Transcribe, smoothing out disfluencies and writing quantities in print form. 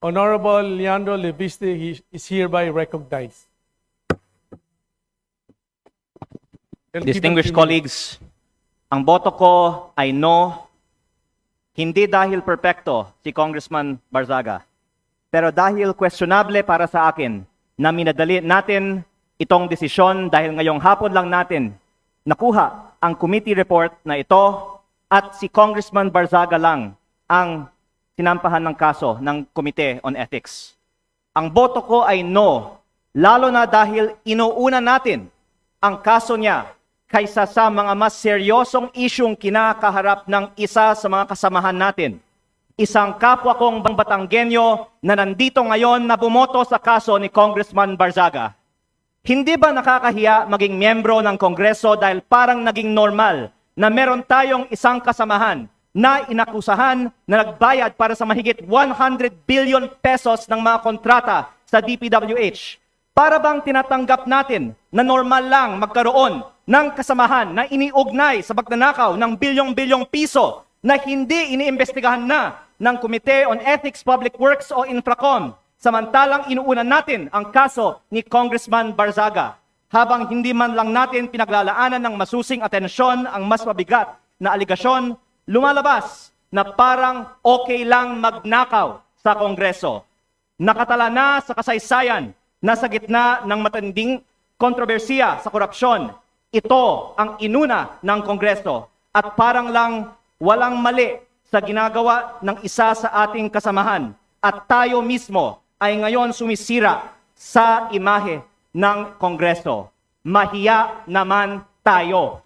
Honorable Leandro Leviste is hereby recognized. Distinguished colleagues, ang boto ko ay no, hindi dahil perpekto si Congressman Barzaga, pero dahil questionable para sa akin na minadali natin itong desisyon dahil ngayong hapon lang natin nakuha ang committee report na ito at si Congressman Barzaga lang ang sinampahan ng kaso ng Committee on Ethics. Ang boto ko ay no, lalo na dahil inuuna natin ang kaso niya kaysa sa mga mas seryosong isyong kinakaharap ng isa sa mga kasamahan natin. Isang kapwa kong Batanggenyo na nandito ngayon na bumoto sa kaso ni Congressman Barzaga. Hindi ba nakakahiya maging miyembro ng Kongreso dahil parang naging normal na meron tayong isang kasamahan na inakusahan na nagbayad para sa mahigit 100 billion pesos ng mga kontrata sa DPWH? Para bang tinatanggap natin na normal lang magkaroon ng kasamahan na iniugnay sa pagnanakaw ng bilyong-bilyong piso na hindi iniimbestigahan na ng Committee on Ethics, Public Works o Infracom, samantalang inuunan natin ang kaso ni Congressman Barzaga, habang hindi man lang natin pinaglalaanan ng masusing atensyon ang mas mabigat na aligasyon, lumalabas na parang okay lang magnakaw sa Kongreso. Nakatala na sa kasaysayan na sa gitna ng matinding kontrobersiya sa korupsyon, ito ang inuna ng Kongreso at parang lang walang mali sa ginagawa ng isa sa ating kasamahan at tayo mismo ay ngayon sumisira sa imahe ng Kongreso. Mahiya naman tayo.